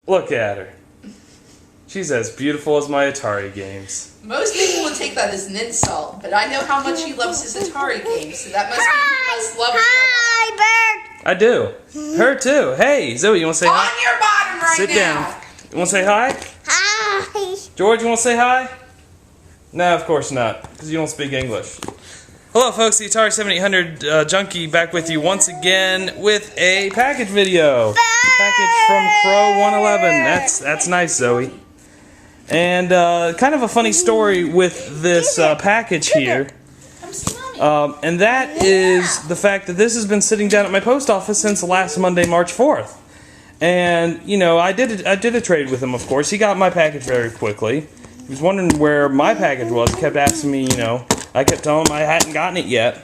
Look at her. She's as beautiful as my Atari games. Most people would take that as an insult, but I know how much he loves his Atari games, so that must mean he must love you. Hi, Bert. I do. Her too. Hey, Zoe, you want to say hi? On your bottom right Sit now. down. You want to say hi? Hi. George, you want to say hi? No, of course not, because you don't speak English. Hello folks, the Atari 7800 Junkie back with you once again with a package video. Package from Croooow111. That's nice, Zoe. And kind of a funny story with this package here. And that is the fact that this has been sitting down at my post office since last Monday, March 4th. And, you know, I did a trade with him, of course. He got my package very quickly. He was wondering where my package was. He kept asking me, you know. I kept telling him I hadn't gotten it yet.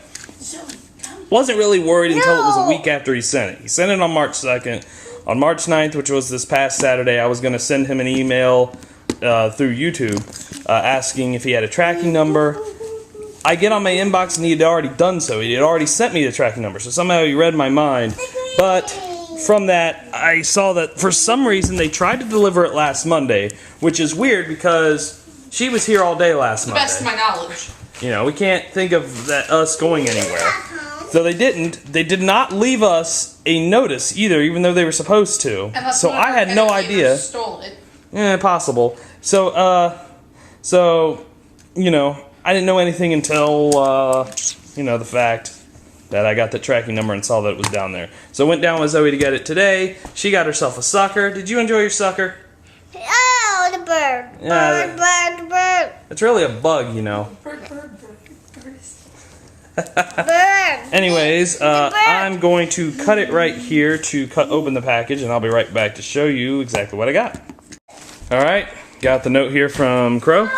Wasn't really worried until it was a week after he sent it. He sent it on March 2nd. On March 9th, which was this past Saturday, I was going to send him an email through YouTube asking if he had a tracking number. I get on my inbox and he had already done so. He had already sent me the tracking number. So somehow he read my mind. But from that, I saw that for some reason they tried to deliver it last Monday, which is weird because she was here all day last Monday. To the best of my knowledge. You know, we can't think of us going anywhere. So they didn't. They did not leave us a notice either, even though they were supposed to. Unless so I had no idea. Stole it. Yeah, possible. So, you know, I didn't know anything until, you know, the fact that I got the tracking number and saw that it was down there. So I went down with Zoe to get it today. She got herself a sucker. Did you enjoy your sucker? Oh, the bird. Yeah, Bird. it's really a bug, you know. Bird. Bird. Anyways, I'm going to cut it right here to open the package, and I'll be right back to show you exactly what I got. Alright, got the note here from Crow.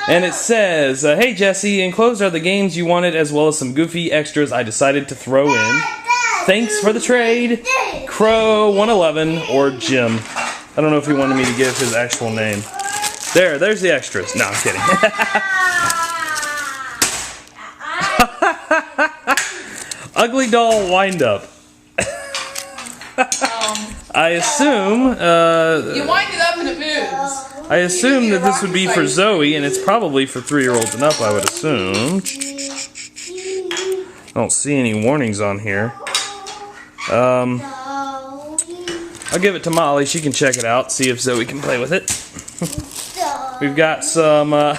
And it says, hey Jesse, enclosed are the games you wanted as well as some goofy extras I decided to throw in. Thanks for the trade, Croooow111 or Jim. I don't know if he wanted me to give his actual name. There's the extras. No, I'm kidding. Ugly doll wind-up. I assume, you wind it up and it moves. I assume that this would be for Zoe, and it's probably for 3-year-olds and up, I would assume. I don't see any warnings on here. I'll give it to Molly. She can check it out, see if Zoe can play with it. We've got some Over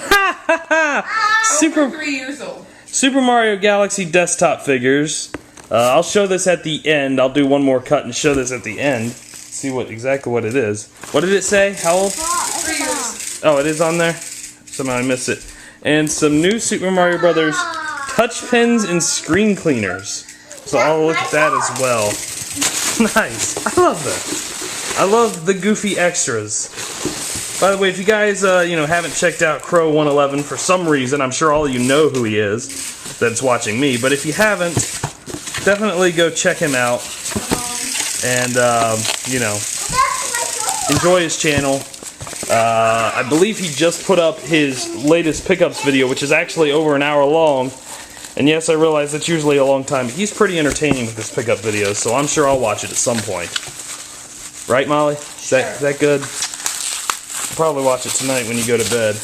3 years old. Super Mario Galaxy desktop figures. I'll show this at the end. I'll do one more cut and show this at the end. See exactly what it is. What did it say? How old? 3 years. Oh, it is on there? Somehow I missed it. And some new Super Mario Brothers touch pens and screen cleaners. So I'll look at that as well. Nice. I love that. I love the goofy extras. By the way, if you guys you know, haven't checked out Croooow111 for some reason, I'm sure all of you know who he is that's watching me. But if you haven't, definitely go check him out. And, you know, enjoy his channel. I believe he just put up his latest pickups video, which is actually over an hour long. And yes, I realize that's usually a long time, but he's pretty entertaining with his pickup videos, so I'm sure I'll watch it at some point. Right, Molly? Is that good? I'll probably watch it tonight when you go to bed.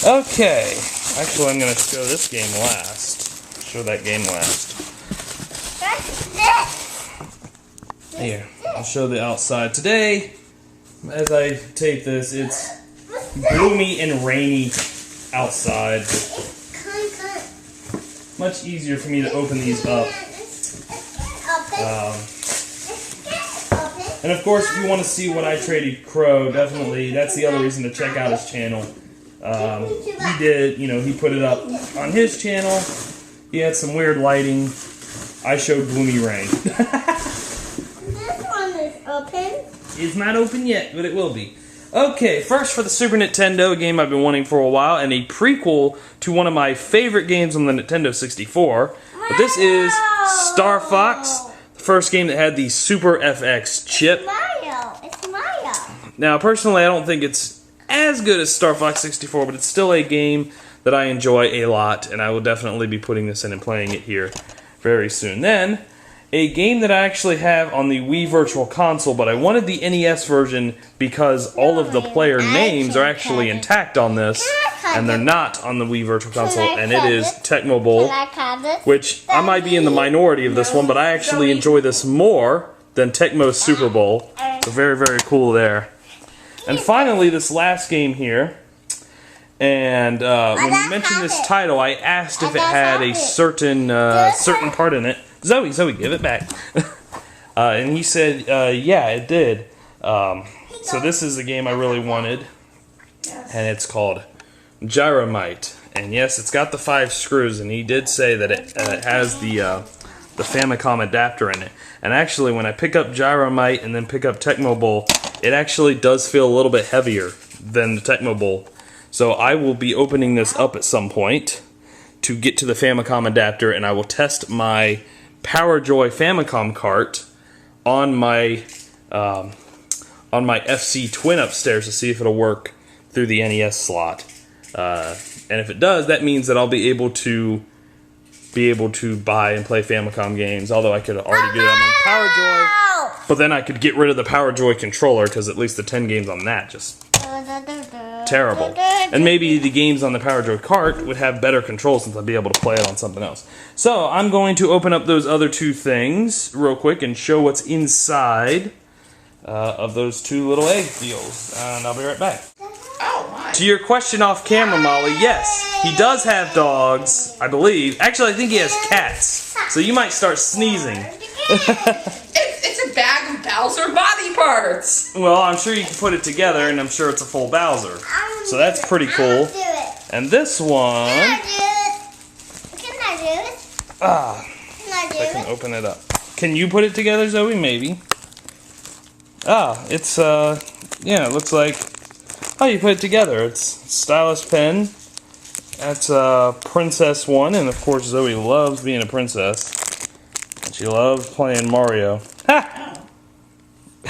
Okay. Actually, I'm going to show this game last. Show that game last. Here, I'll show the outside. Today, as I tape this, it's gloomy and rainy outside. Much easier for me to open these up. And of course, if you want to see what I traded Crow, definitely, that's the other reason to check out his channel. He did, you know, he put it up on his channel. He had some weird lighting. I showed gloomy rain. Open? It's not open yet, but it will be. Okay, first for the Super Nintendo, a game I've been wanting for a while, and a prequel to one of my favorite games on the Nintendo 64. But this is Star Fox, the first game that had the Super FX chip. Mario. It's Mario. Now, personally, I don't think it's as good as Star Fox 64, but it's still a game that I enjoy a lot, and I will definitely be putting this in and playing it here very soon. Then, a game that I actually have on the Wii Virtual Console, but I wanted the NES version because all of the player names are actually intact on this, and they're not on the Wii Virtual Console, and it is Tecmo Bowl, which I might be in the minority of this one, but I actually enjoy this more than Tecmo's Super Bowl. So very, very cool there. And finally, this last game here. And when you mentioned this title, I asked if it had a certain part in it. Zoe, give it back. And he said, yeah, it did. So this is the game I really wanted, and it's called Gyromite. And yes, it's got the 5 screws, and he did say that it has the Famicom adapter in it. And actually, when I pick up Gyromite and then pick up Tecmo Bowl, it actually does feel a little bit heavier than the Tecmo Bowl. So I will be opening this up at some point to get to the Famicom adapter, and I will test my PowerJoy Famicom cart on my FC Twin upstairs to see if it'll work through the NES slot. And if it does, that means that I'll be able to buy and play Famicom games. Although I could already do that on PowerJoy, but then I could get rid of the PowerJoy controller because at least the 10 games on that just terrible. And maybe the games on the PowerJoy cart would have better controls since I'd be able to play it on something else. So I'm going to open up those other 2 things real quick and show what's inside of those 2 little egg deals. And I'll be right back. Oh my. To your question off camera, Molly, yes, he does have dogs, I believe. Actually, I think he has cats. So you might start sneezing. It's a bag of Bowser body parts. Well, I'm sure you can put it together, and I'm sure it's a full Bowser. So that's pretty cool. And this one... Can I do it? I can open it up. Can you put it together, Zoe? Maybe. It's, yeah, it looks like... Oh, you put it together. It's stylus pen. That's Princess 1, and of course Zoe loves being a princess. And she loves playing Mario. Ha!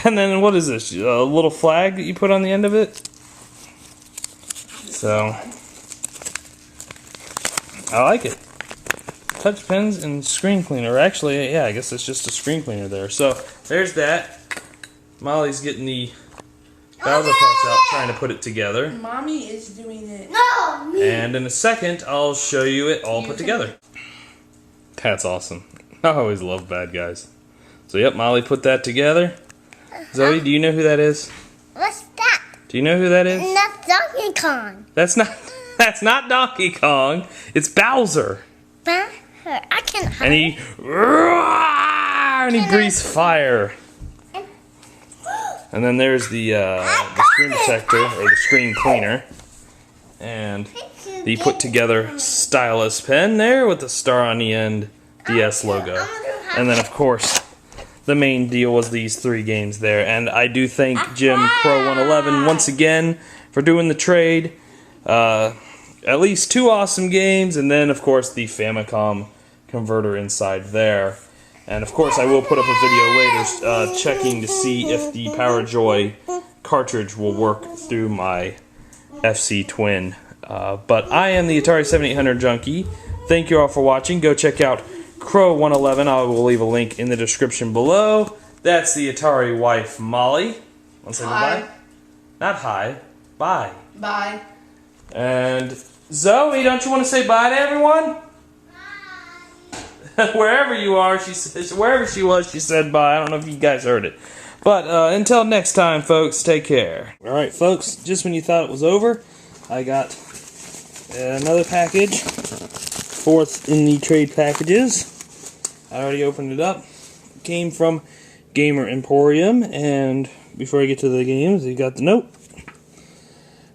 And then what is this? A little flag that you put on the end of it? So, I like it. Touch pens and screen cleaner. Actually, yeah, I guess it's just a screen cleaner there. So, there's that. Molly's getting the Bowser parts out, trying to put it together. Mommy is doing it. No, me. And in a second, I'll show you it all put together. That's awesome. I always love bad guys. So, yep, Molly put that together. Zoe, do you know who that is? What's that? Do you know who that is? That's Donkey Kong. That's not Donkey Kong. It's Bowser. Bowser. I can hide. And he breathes fire. And then there's the screen protector, or the screen cleaner. And the put together stylus pen there with the star on the end, DS logo. And then of course, the main deal was these 3 games there. And I do thank Jim Croooow111 once again for doing the trade. At least 2 awesome games, and then of course the Famicom converter inside there. And of course I will put up a video later checking to see if the PowerJoy cartridge will work through my FC Twin. But I am the Atari 7800 Junkie. Thank you all for watching. Go check out Croooow111. I will leave a link in the description below. That's the Atari wife, Molly. Want to say bye? Not hi. Bye. Bye. And Zoe, don't you want to say bye to everyone? Wherever you are, wherever she was, she said bye. I don't know if you guys heard it. But until next time, folks, take care. Alright, folks, just when you thought it was over, I got another package. 4th in the trade packages. I already opened it up. It came from Gamer Emporium, and before I get to the games, you got the note.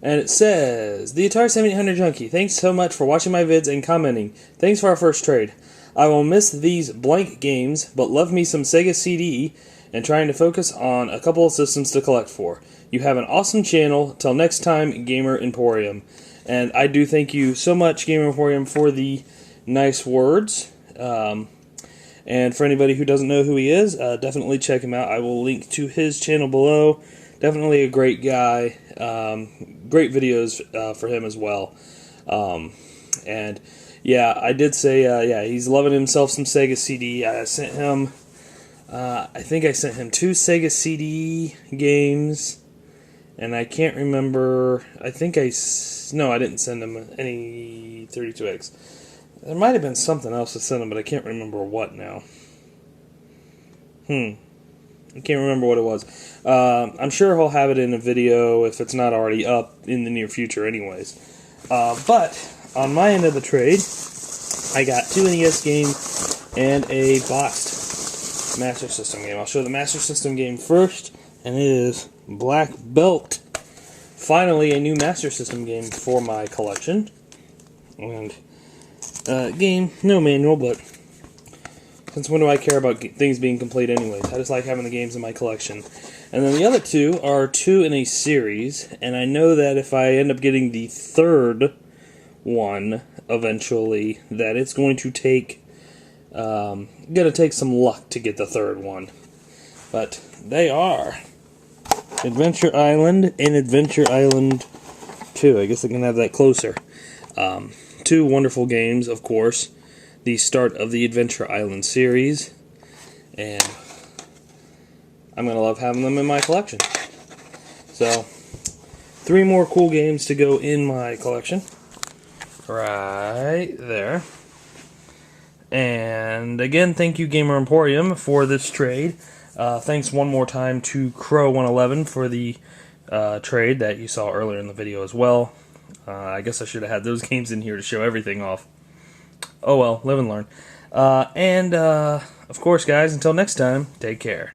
And it says, the Atari 7800 Junkie, thanks so much for watching my vids and commenting. Thanks for our first trade. I will miss these blank games, but love me some Sega CD and trying to focus on a couple of systems to collect for. You have an awesome channel. Till next time, Gamer Emporium. And I do thank you so much, Gamer Emporium, for the nice words. And for anybody who doesn't know who he is, definitely check him out. I will link to his channel below. Definitely a great guy. Great videos for him as well. And yeah, I did say, yeah, he's loving himself some Sega CD. I sent him I think I sent him 2 Sega CD games, and I can't remember. I think no, I didn't send him any 32X. There might have been something else to send him, but I can't remember what now. I can't remember what it was. I'm sure he'll have it in a video if it's not already up in the near future anyways. But on my end of the trade, I got 2 NES games and a boxed Master System game. I'll show the Master System game first, and it is Black Belt. Finally, a new Master System game for my collection. And game, no manual, but since when do I care about things being complete anyways? I just like having the games in my collection. And then the other 2 are 2 in a series, and I know that if I end up getting the 3rd one eventually, that it's going to take some luck to get the 3rd one. But they are Adventure Island and Adventure Island 2. I guess I can have that closer. 2 wonderful games, of course. The start of the Adventure Island series, and I'm going to love having them in my collection. So, 3 more cool games to go in my collection. Right there. And again, thank you Gamer Emporium for this trade. Thanks one more time to Croooow111 for the trade that you saw earlier in the video as well. I guess I should have had those games in here to show everything off. Oh well, live and learn. Of course, guys, until next time, take care.